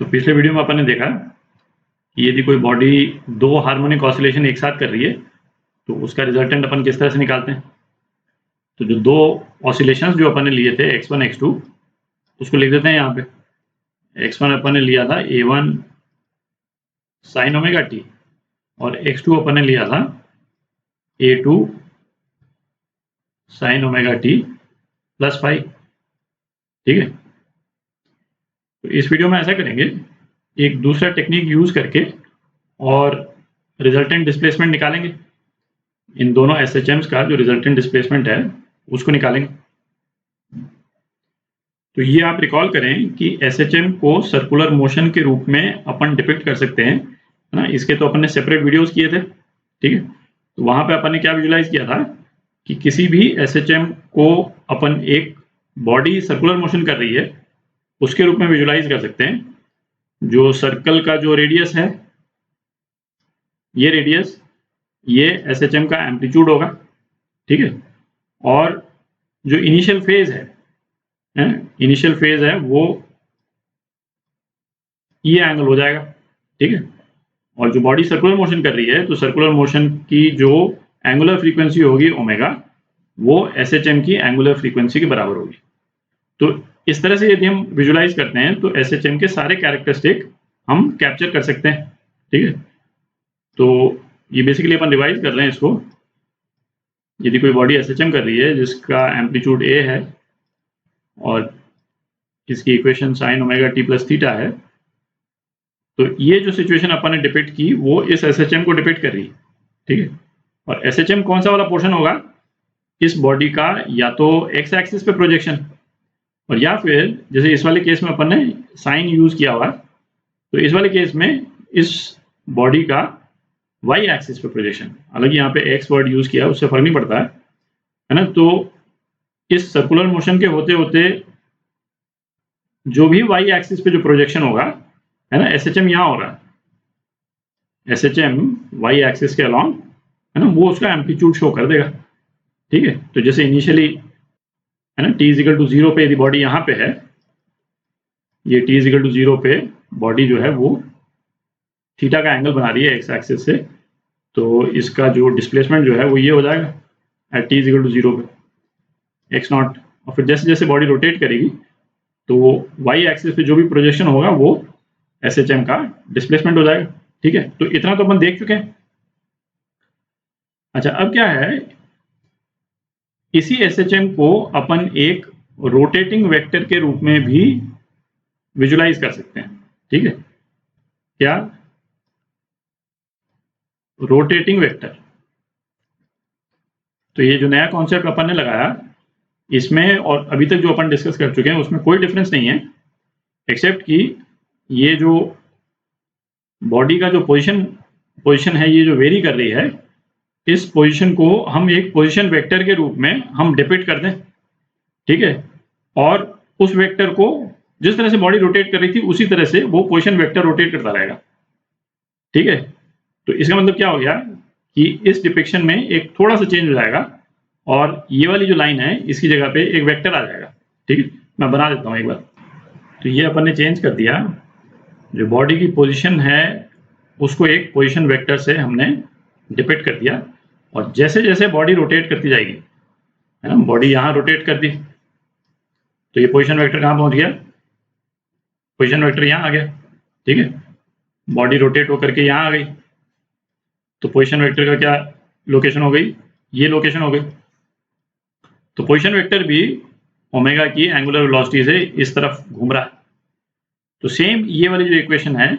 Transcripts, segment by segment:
तो पिछले वीडियो में अपन ने देखा कि यदि कोई बॉडी दो हार्मोनिक ऑसिलेशन एक साथ कर रही है तो उसका रिजल्टेंट अपन किस तरह से निकालते हैं। तो जो दो ऑसिलेशंस जो अपन ने लिए थे x1 x2 उसको लिख देते हैं यहाँ पे। x1 अपन ने लिया था a1 sin ओमेगा t और x2 अपन ने लिया था a2 sin omega t plus five. ठीक है, तो इस वीडियो में ऐसा करेंगे, एक दूसरा टेक्निक यूज करके और रिजल्टेंट डिस्प्लेसमेंट निकालेंगे। इन दोनों SHMs का जो रिजल्टेंट डिस्प्लेसमेंट है उसको निकालेंगे। तो ये आप रिकॉल करें कि SHM को सर्कुलर मोशन के रूप में अपन डिपिक्ट कर सकते हैं, है ना। इसके तो अपन ने सेपरेट वीडियोस किए थे। ठीक है, तो वहां पे अपन ने क्या विजुलाइज किया था कि किसी भी SHM को अपन एक बॉडी सर्कुलर मोशन कर रही है उसके रूप में विजुलाइज कर सकते हैं। जो सर्कल का जो रेडियस है, ये रेडियस, ये SHM का एम्पलीट्यूड होगा। ठीक है, और जो इनिशियल फेज है, इनिशियल फेज है वो ये एंगल हो जाएगा। ठीक है, और जो बॉडी सर्कुलर मोशन कर रही है तो सर्कुलर मोशन की जो एंगुलर फ्रीक्वेंसी होगी ओमेगा, वो SHM की एंगुलर फ्रीक्वेंसी के बराबर होगी। तो इस तरह से यदि हम विजुलाइज करते हैं तो SHM के सारे कैरेक्टरिस्टिक हम कैप्चर कर सकते हैं। ठीक है, तो ये बेसिकली अपन रिवाइज कर रहे हैं इसको। यदि कोई बॉडी SHM कर रही है जिसका एम्पलीट्यूड a है और इसकी equation sin omega t plus theta है, तो ये जो सिचुएशन अपन ने डिपिक्ट की वो इस SHM को डिपिक्ट कर रही है। ठीक है, और SHM कौन सा वाला पोर्शन होगा इस बॉडी का, या तो x एक्सिस पे प्रोजेक्शन, और या फिर जैसे इस वाले केस में अपन ने साइन यूज किया हुआ, तो इस वाले केस में इस बॉडी का y एक्सिस पे प्रोजेक्शन। हालांकि यहाँ पे x वर्ड यूज किया उससे फर्क नहीं पड़ता है ना। तो इस सर्कुलर मोशन के होते होते जो भी y एक्सिस पे जो प्रोजेक्शन होगा, है ना, SHM यहाँ हो रहा है, SHM y एक्सिस के अलॉन्ग, है ना, वो उसका एम्पलीट्यूड शो कर देगा। ठीक है, तो जैसे इनिशियली, है ना, t इजिकल टू 0 पे यदि बॉडी यहाँ पे है, ये t इजिकल टू 0 पे बॉडी जो है वो थीटा का एंगल बना रही है x एक्सिस से, तो इसका जो डिस्प्लेसमेंट जो है वो ये हो जाएगा एट t इजिकल टू 0 पे x नॉट। और फिर जैसे जैसे बॉडी रोटेट करेगी तो y एक्सिस पे जो भी प्रोजेक्शन होगा वो SHM का डिस्प्लेसमेंट हो जाएगा। ठीक है, तो इतना तो अपन देख चुके हैं। अच्छा, अब क्या है, इसी SHM को अपन एक रोटेटिंग वेक्टर के रूप में भी विजुलाइज कर सकते हैं। ठीक है, क्या? Rotating vector. तो ये जो नया कॉन्सेप्ट अपन ने लगाया इसमें और अभी तक जो अपन डिस्कस कर चुके हैं उसमें कोई डिफरेंस नहीं है, एक्सेप्ट कि ये जो बॉडी का जो पोजीशन है ये जो वेरी कर रही है, इस पोजीशन को हम एक पोजीशन वेक्टर के रूप में हम डिपिक्ट कर दें। ठीक है, और उस वेक्टर को जिस तरह से बॉडी रोटेट कर रही थी उसी तरह से वो पोजीशन वेक्टर रोटेट करता रहेगा। ठीक है, तो इसका मतलब क्या हो गया कि इस डिपिक्शन में एक थोड़ा सा चेंज हो जाएगा और ये वाली जो लाइन है इसकी जगह पे एक वेक्टर आ जाएगा। ठीक है, मैं बना देता हूँ एक बार। तो ये अपन ने चेंज कर दिया, जो बॉडी की पोजीशन है उसको एक पोजीशन वेक्टर से हमने डिपिक्ट कर दिया, और जैसे जैसे बॉडी रोटेट करती जाएगी, है ना, बॉडी यहाँ रोटेट कर दी तो ये पोजीशन वेक्टर कहाँ पहुंच गया, पोजीशन वेक्टर यहाँ आ गया। ठीक है, बॉडी रोटेट होकर के यहाँ आ गई तो पोजीशन वेक्टर का क्या लोकेशन हो गई, ये लोकेशन हो गई। तो पोजीशन वेक्टर भी ओमेगा की एंगुलर वेलोसिटी से इस तरफ घूम रहा है। तो सेम ये वाली जो इक्वेशन है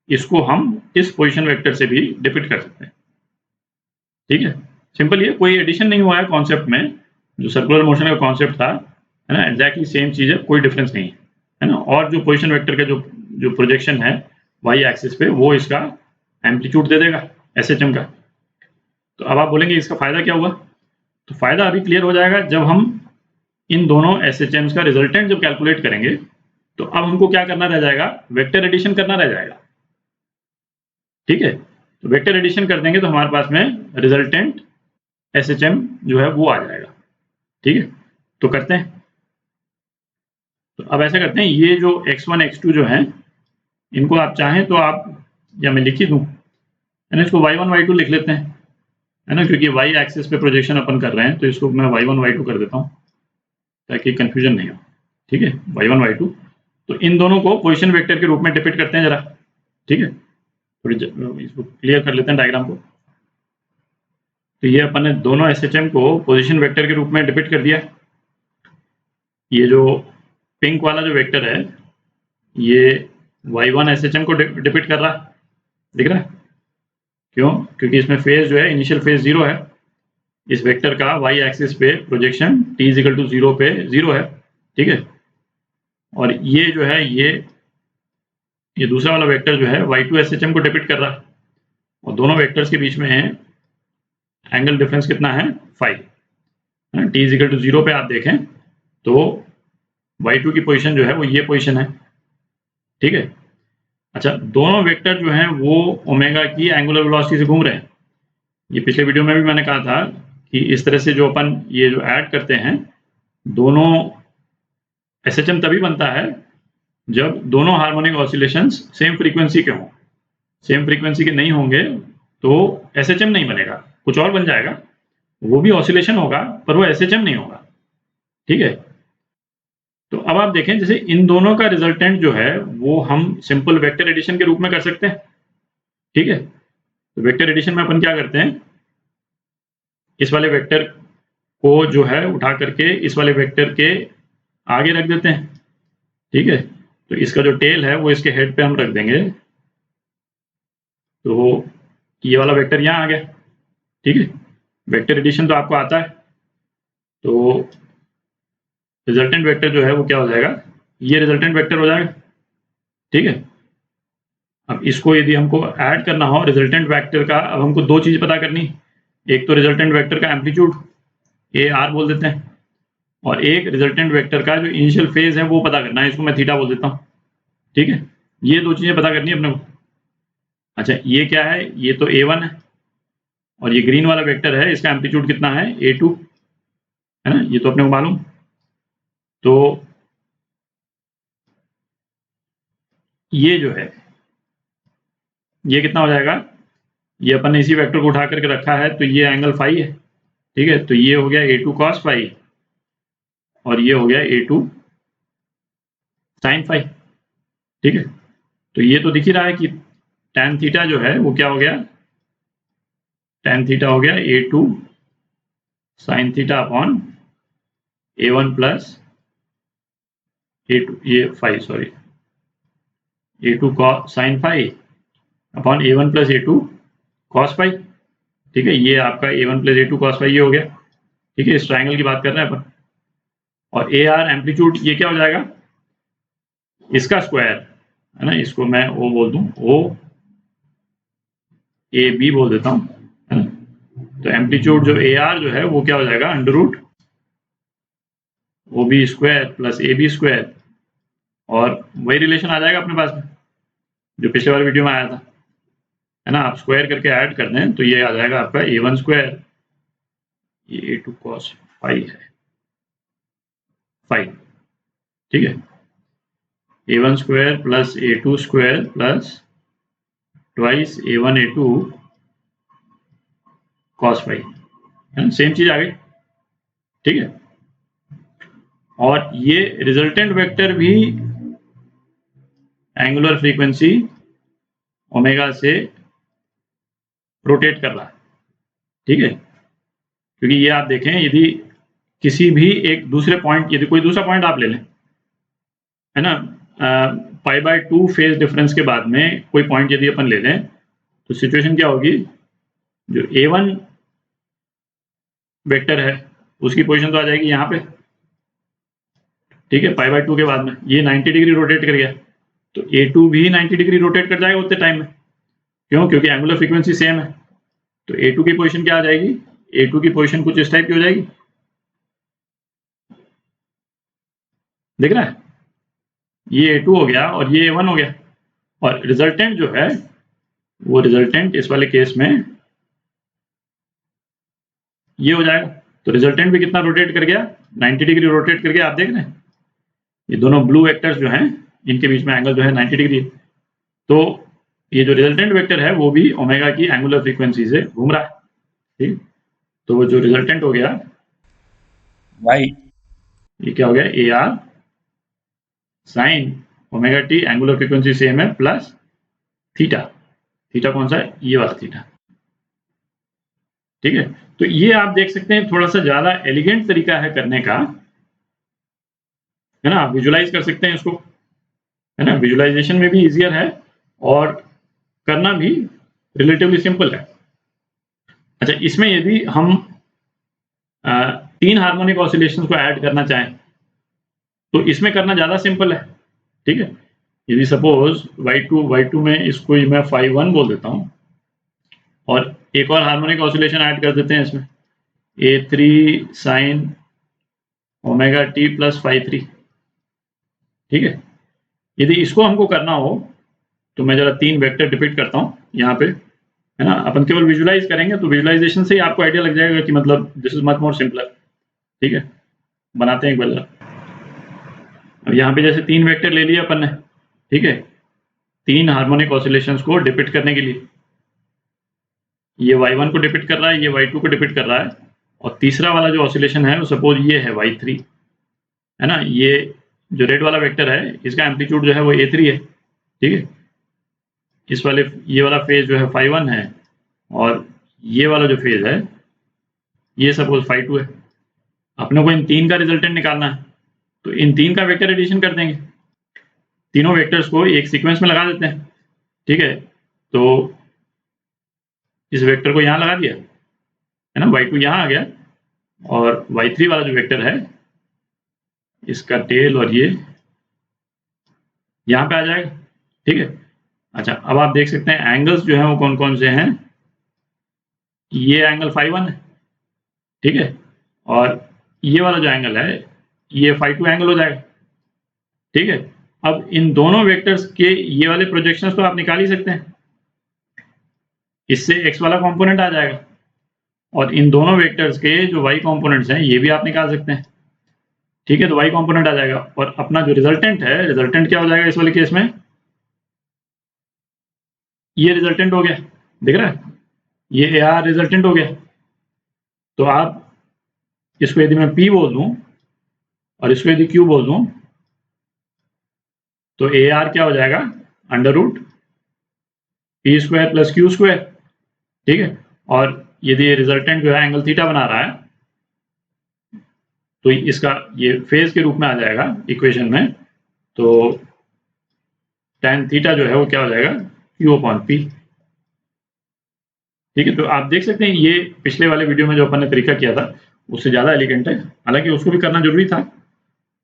इसको हम इस पोजीशन वेक्टर से भी डिपिक्ट कर सकते हैं। ठीक है, सिंपल, ये कोई एडिशन नहीं हुआ है कॉन्सेप्ट में। जो सर्कुलर मोशन का कॉन्सेप्ट था, है ना, एग्जैक्टली सेम चीज है, कोई डिफरेंस नहीं है ना। और जो पोजीशन वेक्टर का जो प्रोजेक्शन है वाई एक्सिस पे वो इसका एम्पलीट्यूड दे देगा SHM का। तो अब आप बोलेंगे इसका फायदा क्या हुआ, तो फायदा अभी क्लियर हो जाएगा जब हम इन दोनों SHMs का रिजल्टेंट जब कैलकुलेट करेंगे तो अब हमको क्या करना रह जाएगा, वेक्टर एडिशन करना रह जाएगा। ठीक है, तो वेक्टर एडिशन कर देंगे तो हमारे पास में रिजल्टेंट SHM जो है वो आ जाएगा। ठीक है, तो करते हैं। तो अब ऐसा करते हैं, ये जो x1 x2 जो है इनको आप चाहें तो आप, या मैं लिख ही दूं, है ना, इसको y1 y2 लिख लेते हैं, है ना, क्योंकि y एक्सिस पे प्रोजेक्शन अपन कर रहे हैं, तो इसको मैं y1 y2 कर देता हूँ ताकि कंफ्यूजन नहीं हो। ठीक है, y1 y2, तो इन दोनों को पोजीशन वेक्टर के रूप में डिपिक्ट करते हैं जरा। ठीक है, थोड़ी इसको क्लियर कर लेते हैं डायग्राम को। तो ये अपन ने दोनों SHM को पोजीशन वेक्टर के रूप में डिपिक्ट कर दिया। ये जो पिंक वाला जो वेक्टर है ये y1 SHM को डिपिक्ट कर रहा है, दिख रहा है? क्यों? क्योंकि इसमें फेज जो है इनिशियल फेज 0 है, इस वेक्टर का y एक्सिस पे projection t is equal to 0 पे 0 है। ठीक है, और ये जो है ये दूसरा वाला वेक्टर जो है y2 SHM को डिपिक्ट कर रहा है, और दोनों वेक्टर्स के बीच में है एंगल डिफरेंस कितना है, 5। t इज इक्वल टू 0 पे आप देखें तो y2 की पोजीशन जो है वो ये पोजीशन है। ठीक है, अच्छा, दोनों वेक्टर जो हैं वो ओमेगा की एंगुलर वेलोसिटी से घूम रहे हैं। ये पिछले वीडियो में भी मैंने कहा था कि इस तरह से जो अपन ये जो ऐड करते हैं, दोनों SHM तभी बनता है जब दोनों हार्मोनिक ऑसिलेशंस सेम फ्रीक्वेंसी के हों। सेम फ्रीक्वेंसी के नहीं होंगे तो SHM नहीं बनेगा, कुछ और बन जाएगा, वो भी ऑसिलेशन होगा पर वो SHM नहीं होगा। ठीक है, तो अब आप देखें जैसे इन दोनों का रिजल्टेंट जो है वो हम सिंपल वेक्टर एडिशन के रूप में कर सकते हैं। ठीक है, तो वेक्टर एडिशन में अपन क्या करते हैं, इस वाले वेक्टर को जो है उठा करके इस वाले वेक्टर के आगे रख देते हैं। ठीक है, तो इसका जो टेल है वो इसके हेड पे हम रख देंगे, तो ये वाला वेक्टर यहाँ आ गया। ठीक है, वेक्टर एडिशन तो आपको आता है, तो रिजल्टेंट वेक्टर जो है वो क्या हो जाएगा, ये रिजल्टेंट वेक्टर हो जाएगा। ठीक है, अब इसको यदि हमको ऐड करना हो रिजल्टेंट वेक्टर का, अब हमको दो चीज पता करनी, एक तो रिजल्टेंट वेक्टर का एम्पलीट्यूड AR बोल देते हैं, और एक रिजल्टेंट वेक्टर का जो इनिशियल फेज है वो पता करना है, इसको मैं थीटा बोल देता हूँ। ठीक है, ये दो चीजें पता करनी है अपने को। अच्छा, ये क्या है, ये तो A1 है, और ये ग्रीन वाला वेक्टर है, इसका एम्पलीट्यूड कितना है, A2, है ना, ये तो अपने को मालूम। तो ये जो है ये कितना हो जाएगा, ये अपन ने इसी वेक्टर को उठा करके रखा है, तो ये एंगल फाई है। ठीक है, तो ये हो गया A2 cos फाई, और ये हो गया A2 sin फाई। ठीक है, तो ये तो दिख ही रहा है कि tan थीटा जो है वो क्या हो गया, tan थीटा हो गया A2 sin theta upon A1 plus A2, ये phi, sorry, A2 sin phi upon A1 plus A2 cos phi. ठीक है, ये आपका A1 plus A2 cos phi ये हो गया। ठीक है, इस ट्रायंगल की बात कर रहे हैं अपन, और AR एम्पलीट्यूड ये क्या हो जाएगा, इसका स्क्वायर, है ना, इसको मैं O बोल दूं, OAB बोल देता हूं, है ना, तो एम्पलीट्यूड जो AR जो है वो क्या हो जाएगा, under root OB square plus AB square, और वही रिलेशन आ जाएगा अपने पास में जो पिछले वाले वीडियो में आया था, है ना, आप स्क्वायर करके ऐड कर दें तो ये आ जाएगा आपका A1 स्क्वायर, ये A2 cos फाई है, फाई। ठीक है, A1 square plus A2 square plus twice A1 A2 cos phi, है ना, सेम चीज आ गई। ठीक है, और ये रिजल्टेंट वेक्टर भी एंगुलर फ्रीक्वेंसी ओमेगा से रोटेट कर रहा है। ठीक है, क्योंकि ये आप देखें, यदि किसी भी एक दूसरे पॉइंट, यदि कोई दूसरा पॉइंट आप ले लें, है ना, π/2 फेज डिफरेंस के बाद में कोई पॉइंट यदि अपन ले लें, तो सिचुएशन क्या होगी, जो A1 वेक्टर है उसकी पोजीशन तो आ जाएगी यहाँ पे। ठीक है, π/2 के बाद में ये 90 डिग्री रोटेट कर गया, तो A2 भी 90 डिग्री रोटेट कर जाएगा उतने टाइम में। क्यों? क्योंकि एंगुलर फ्रीक्वेंसी सेम है, तो A2 की पोजीशन क्या आ जाएगी, A2 की पोजीशन कुछ इस टाइप की हो जाएगी, दिख रहा है, ये A2 हो गया और ये A1 हो गया, और रिजल्टेंट जो है वो रिजल्टेंट इस वाले केस में ये हो जाएगा। तो रिजल्टेंट भी कितना रोटेट कर गया, 90 डिग्री रोटेट कर गया। आप देख रहे हैं ये दोनों ब्लू वेक्टर्स जो हैं इनके बीच में एंगल जो है 90 डिग्री है। तो ये जो रिजल्टेंट वेक्टर है वो भी ओमेगा की एंगुलर फ्रीक्वेंसी से घूम रहा है, ठीक। तो जो रिजल्टेंट हो गया वाई, ये क्या हो गया, A R sign omega T, angular frequency same है, प्लस थीटा। थीटा कौन सा है, ये वाला थीटा, ठीक है। तो ये आप देख सकते हैं थोड़ा सा ज्यादा एलिगेंट तरीका है करने का, है ना। आप विजुलाइज कर सकते हैं इसको, है ना। विजुलाइजेशन में भी इजियर है और करना भी रिलेटिवली सिंपल है। अच्छा, इसमें यदि हम 3 हार्मोनिक ऑसिलेशंस को ऐड करना चाहें तो इसमें करना ज्यादा सिंपल है, ठीक है। यदि सपोज y2 में इसको मैं phi1 बोल देता हूं और एक और हार्मोनिक ऑसिलेशन ऐड कर देते हैं इसमें, A3 sign omega T plus phi3, ठीक है। यदि इसको हमको करना हो तो मैं जरा 3 वेक्टर डिपिक्ट करता हूं यहाँ पे, है ना। अपन केवल विजुलाइज करेंगे तो विजुलाइजेशन से ही आपको आइडिया लग जाएगा कि मतलब this is much more simpler, ठीक है। बनाते हैं एक बार। अब यहाँ पे जैसे 3 वेक्टर ले लिए अपन ने, ठीक है, 3 हार्मोनिक ऑसिलेशंस को डिपिक्ट करने के लिए। ये y1 को डिपिक्ट कर रहा है, ये y2 को डिपिक्ट कर रहा है, और तीसरा वाला जो ऑसिलेशन है सपोज ये है y3, है ना। ये जो रेड वाला वेक्टर है इसका एम्पलीट्यूड जो है वो a3 है, ठीक है। इस वाले ये वाला फेज जो है phi1 है, और ये वाला जो फेज है ये सपोज phi2 है। अपने को इन 3 का रिजल्टेंट निकालना है, तो इन 3 का वेक्टर एडिशन कर देंगे, तीनों वेक्टर्स को एक सीक्वेंस में लगा देते हैं, ठीक है। तो इस वेक्टर को यहाँ लगा दिया, है ना, y2 यहाँ आ गया, और y3 वाला जो वेक्टर है इसका टेल और ये यहाँ पे आ जाएगा, ठीक है। अच्छा, अब आप देख सकते हैं एंगल्स जो हैं वो कौन कौन से हैं। ये एंगल phi1 है, ठीक है, और ये वाला जो एंगल है ये phi2 एंगल हो जाएगा, ठीक है। अब इन दोनों वेक्टर्स के ये वाले प्रोजेक्शंस तो आप निकाल ही सकते हैं, इससे x वाला कंपोनेंट आ जाएगा, और इन दोनों वेक्टर्स के जो y कंपोनेंट्स हैं ये भी आप निकाल सकते हैं, ठीक है। तो y कंपोनेंट आ जाएगा, और अपना जो रिजल्टेंट है, रिजल्टेंट क्या हो जाएगा इस वाले केस में, ये रिजल्टेंट हो गया, दिख रहा है, ये AR रिजल्टेंट हो गया। तो आप इसको यदि मैं P बोल दूं और इसको यदि Q बोल दूं तो AR क्या हो जाएगा, under root P square plus Q square, ठीक है। और यदि ये रिजल्टेंट जो है एंगल थीटा बना रहा है तो इसका ये फेज के रूप में आ जाएगा इक्वेशन में, तो tan थीटा जो है वो क्या हो जाएगा, Q अपॉन P, ठीक है। तो आप देख सकते हैं ये पिछले वाले वीडियो में जो अपन ने तरीका किया था उससे ज़्यादा एलिगेंट है, हालांकि उसको भी करना जरूरी था।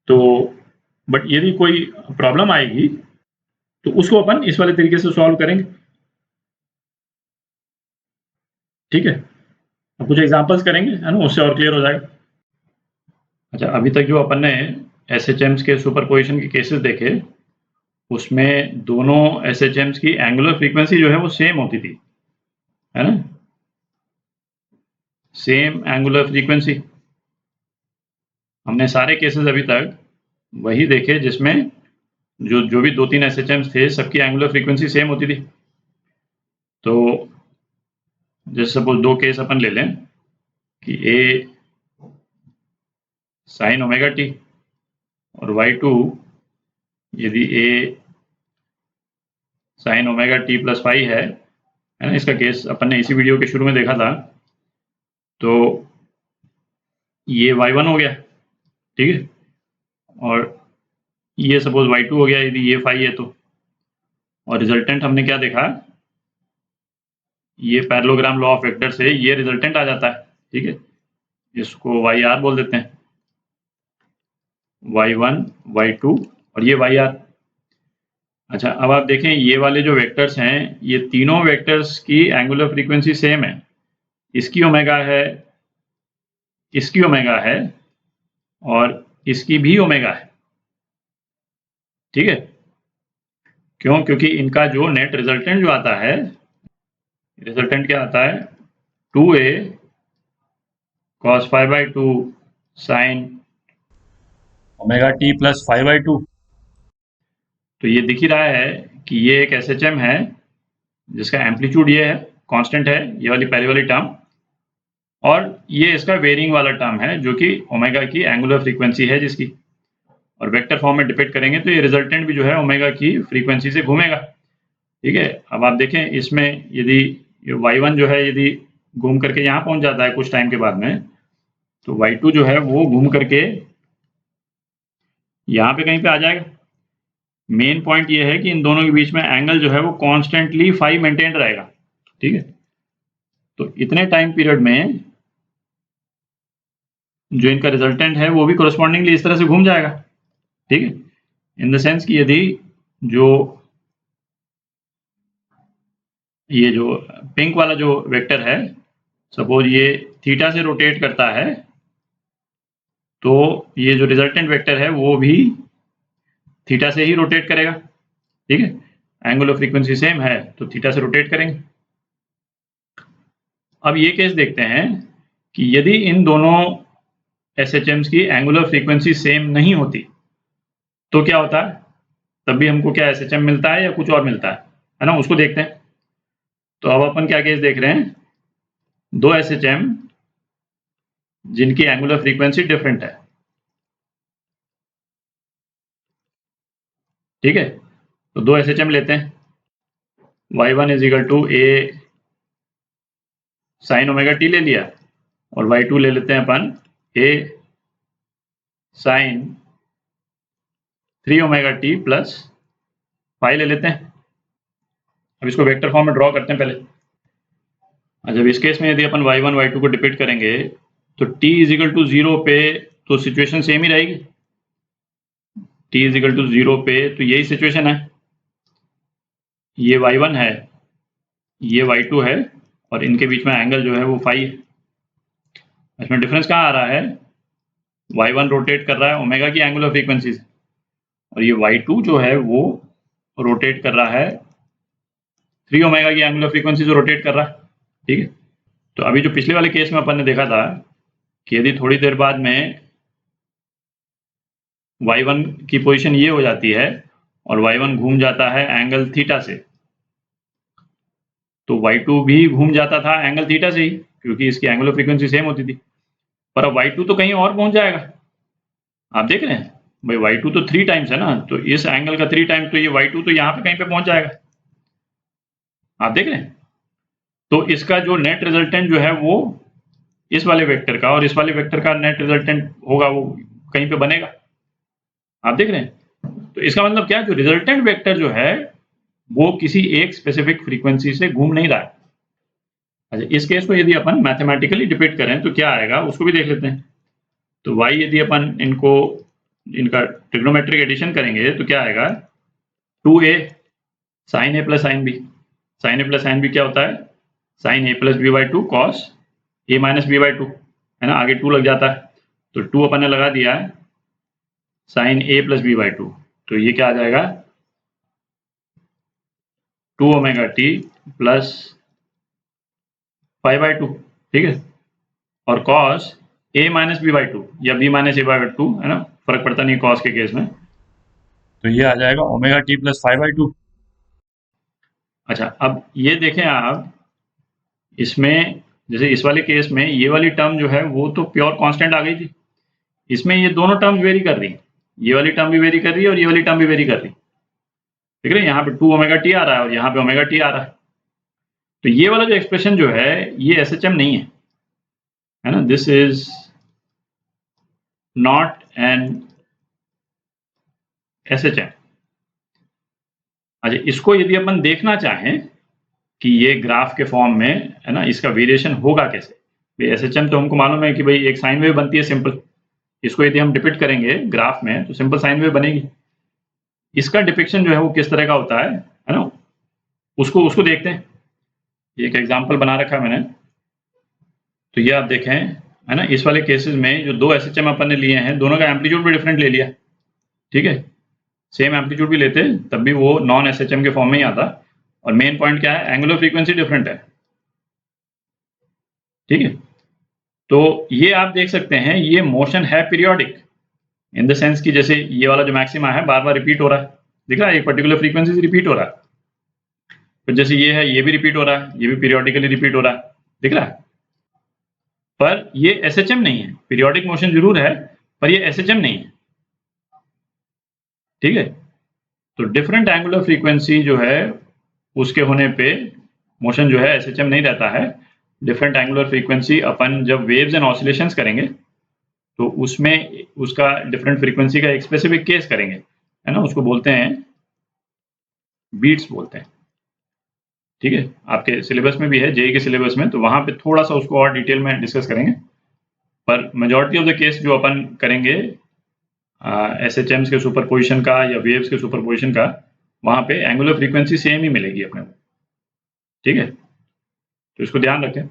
तो बट यदि कोई प्रॉब्लम आएगी तो उसको अपन इस वाले तरीके से सॉल्व करेंगे, ठीक है। अब कुछ एग्जांपल्स करेंगे, है ना, उससे और क्लियर हो जाएगा। अच्छा, अभी तक जो अपन ने SHMs के सुपरपोजिशन के केसेस देखे उसमें दोनों SHMs की एंगुलर फ्रीक्वेंसी जो है वो सेम होती थी, है ना, सेम एंगुलर फ्रीक्वेंसी। हमने सारे केसेस अभी तक वही देखे जिसमें जो जो भी 2-3 SHMs थे सबकी एंगुलर फ्रीक्वेंसी सेम होती थी। तो जैसे सपोज 2 केस अपन ले लें कि A साइन ओमेगा टी और y2 यदि A sine omega T plus phi है ना। इसका केस अपन ने इसी वीडियो के शुरू में देखा था। तो ये y1 हो गया, ठीक है, और ये सपोज y2 हो गया यदि ये फाई है तो, और रिजल्टेंट हमने क्या देखा, ये पैरेललोग्राम लॉ ऑफ वेक्टर से ये रिजल्टेंट आ जाता है, ठीक है। इसको yr बोल देते हैं, y1 y2 और ये yr। अच्छा, अब आप देखें ये वाले जो वेक्टर्स हैं ये तीनों वेक्टर्स की एंगुलर फ्रीक्वेंसी सेम है, इसकी ओमेगा है, इसकी ओमेगा है, और इसकी भी ओमेगा है, ठीक है। क्यों, क्योंकि इनका जो नेट रिजल्टेंट जो आता है, रिजल्टेंट क्या आता है, 2a cos phi by 2 sin omega T plus 5/2। तो ये दिख ही रहा है कि ये एक एसएचएम है जिसका एम्पलीट्यूड ये है, कांस्टेंट है, ये वाली पहली वाली टर्म, और ये इसका वेरिंग वाला टर्म है जो कि ओमेगा की एंगुलर फ्रीक्वेंसी है जिसकी, और वेक्टर फॉर्म में डिपिक्ट करेंगे तो ये रिजल्टेंट भी जो है ओमेगा की फ्रीक्वेंसी से घूमेगा। ठीक है, अब आप देखें इसमें यदि y1 जो है यदि घूम करके यहाँ पहुंच जाता है कुछ टाइम के बाद में, तो y2 जो है वो घूम करके यहाँ पे कहीं पे आ जाएगा। मेन पॉइंट ये है कि इन दोनों के बीच में एंगल जो है वो कॉन्स्टेंटली फाई मेंटेन रहेगा। ठीक है, तो इतने टाइम पीरियड में जो इनका रिजल्टेंट है वो भी कोरस्पॉन्डिंगली इस तरह से घूम जाएगा। ठीक है, इन द सेंस कि यदि जो ये जो पिंक वाला जो वेक्टर है, सपोज ये थीटा से रोटेट करता है, तो ये जो रिजल्टेंट वेक्टर है वो भी थीटा से ही रोटेट करेगा। ठीक है, एंगुलर फ्रीक्वेंसी सेम है तो थीटा से रोटेट करेंगे। अब ये केस देखते हैं कि यदि इन दोनों एसएचएम्स की एंगुलर फ्रीक्वेंसी सेम नहीं होती तो क्या होता है, तब भी हमको क्या एसएचएम मिलता है या कुछ और मिलता है ना, उसको देखते हैं। तो अब अपन क्या केस देख रहे हैं, दो एसएचएम जिनकी एंगुलर फ्रीक्वेंसी डिफरेंट है। ठीक है, तो दो एसएचएम लेते हैं, y1 is equal to A sine omega T ले लिया, और y2 ले लेते हैं अपन A sine 3 omega T plus phi ले लेते हैं। अब इसको वेक्टर फॉर्म में ड्रॉ करते हैं पहले। जब इस केस में यदि अपन y1 y2 को डिपिक्ट करेंगे तो t इज इक्वल टू 0 पे तो सिचुएशन सेम ही रहेगी, t इज इक्वल टू 0 पे तो यही सिचुएशन है, ये y1 है, ये y2 है, और इनके बीच में एंगल जो है वो फाई है। इसमें डिफरेंस कहाँ आ रहा है, y1 रोटेट कर रहा है ओमेगा की एंगुलर फ्रीक्वेंसी से, और ये y2 जो है वो रोटेट कर रहा है 3 ओमेगा की एंगुलर फ्रीक्वेंसी से रोटेट कर रहा है। ठीक है, तो अभी जो पिछले वाले केस में अपन ने देखा था कि यदि थोड़ी देर बाद में y1 की पोजीशन ये हो जाती है और y1 घूम जाता है एंगल थीटा से, तो y2 भी घूम जाता था एंगल थीटा से ही, क्योंकि इसकी एंगुलर फ्रीक्वेंसी सेम होती थी। पर अब y2 तो कहीं और पहुंच जाएगा, आप देख रहे हैं भाई y2 तो 3 टाइम्स है ना, तो इस एंगल का 3 टाइम्स, तो ये y2 तो यहाँ पे कहीं पे पहुंच जाएगा, आप देख रहे हैं। तो इसका जो नेट रिजल्टेंट जो है वो इस वाले वेक्टर का और इस वाले वेक्टर का नेट रिजल्टेंट होगा, वो कहीं पे बनेगा, आप देख रहे हैं। तो इसका मतलब क्या, जो रिजल्टेंट वेक्टर जो है वो किसी एक स्पेसिफिक फ्रीक्वेंसी से घूम नहीं रहा है। अच्छा, इस केस को यदि अपन मैथमेटिकली डिपिक्ट करें तो क्या आएगा उसको भी देख लेते हैं। तो y यदि अपन इनका ट्रिग्नोमेट्रिक एडिशन करेंगे तो क्या आएगा, 2a sine a plus sine b। Sine a plus sine b क्या होता है, sine a plus b by two cos a minus b by two, है ना, आगे 2 लग जाता है, तो 2 अपन ने लगा दिया है sine a plus b by two, तो ये क्या आ जाएगा 2 omega T plus 5 by two. ठीक है, और cos a minus B by two या b minus A by two, है ना, फर्क पड़ता नहीं कॉस के केस में, तो ये आ जाएगा omega T plus 5 by to. अच्छा, अब ये देखें आप, इसमें जैसे इस वाले केस में ये वाली टर्म जो है वो तो प्योर कांस्टेंट आ गई थी, इसमें ये दोनों टर्म्स वेरी कर रही, ये वाली टर्म भी वेरी कर रही है और ये वाली टर्म भी वेरी कर रही। ठीक है, यहाँ पे 2 ओमेगा टी आ रहा है और यहाँ पे ओमेगा टी आ रहा है, तो ये वाला जो एक्सप्रेशन जो है ये एसएचएम नहीं है ना, this is not an SHM. अच्छा, इसको यदि अपन देखना चाहें कि ये ग्राफ के फॉर्म में, है ना, इसका वेरिएशन होगा कैसे, भाई एसएचएम तो हमको मालूम है कि भाई एक साइन वेव बनती है सिंपल, इसको यदि हम डिपिक्ट करेंगे ग्राफ में तो सिंपल साइन वेव बनेगी। इसका डिपिक्शन जो है वो किस तरह का होता है ना, उसको देखते हैं। एक एग्जांपल बना रखा है मैंने, तो ये आप देखें, है ना, इस वाले केसेस में जो दो एसएचएम अपन ने लिए हैं दोनों का एम्पलीट्यूड भी डिफरेंट ले लिया। ठीक है, सेम एम्पलीट्यूड भी लेते तब भी वो नॉन एसएचएम के फॉर्म में ही आता, और मेन पॉइंट क्या है, एंगुलर फ्रीक्वेंसी डिफरेंट है। ठीक है, तो ये आप देख सकते हैं ये मोशन है पीरियोडिक, इन द सेंस कि जैसे ये वाला जो मैक्सिमा है बार बार रिपीट हो रहा है, दिख रहा है, एक पर्टिकुलर फ्रीक्वेंसी से रिपीट हो रहा है। तो जैसे ये है, ये भी रिपीट हो रहा है, ये भी पीरियोडिकली रिपीट हो रहा है, दिख रहा है। पर ये एसएचएम नहीं है, पीरियोडिक मोशन जरूर है पर ये एसएचएम नहीं है, ठीक है। तो डिफरेंट एंगुलर फ्रीक्वेंसी जो है उसके होने पे मोशन जो है एसएचएम नहीं रहता है। डिफरेंट एंगुलर फ्रीक्वेंसी अपन जब वेव्स एंड ऑसिलेशंस करेंगे तो उसमें उसका डिफरेंट फ्रीक्वेंसी का एक स्पेसिफिक केस करेंगे, है ना, उसको बोलते हैं बीट्स बोलते हैं, ठीक है। आपके सिलेबस में भी है, जेई के सिलेबस में, तो वहां पे थोड़ा सा उसको और डिटेल में डिस्कस करेंगे। पर मेजॉरिटी ऑफ द केस जो अपन करेंगे एसएचएम्स के सुपरपोजिशन का या वेव्स के सुपरपोजिशन का, वहां पे एंगुलर फ्रीक्वेंसी सेम ही मिलेगी अपने को, ठीक है। तो इसको ध्यान रखें।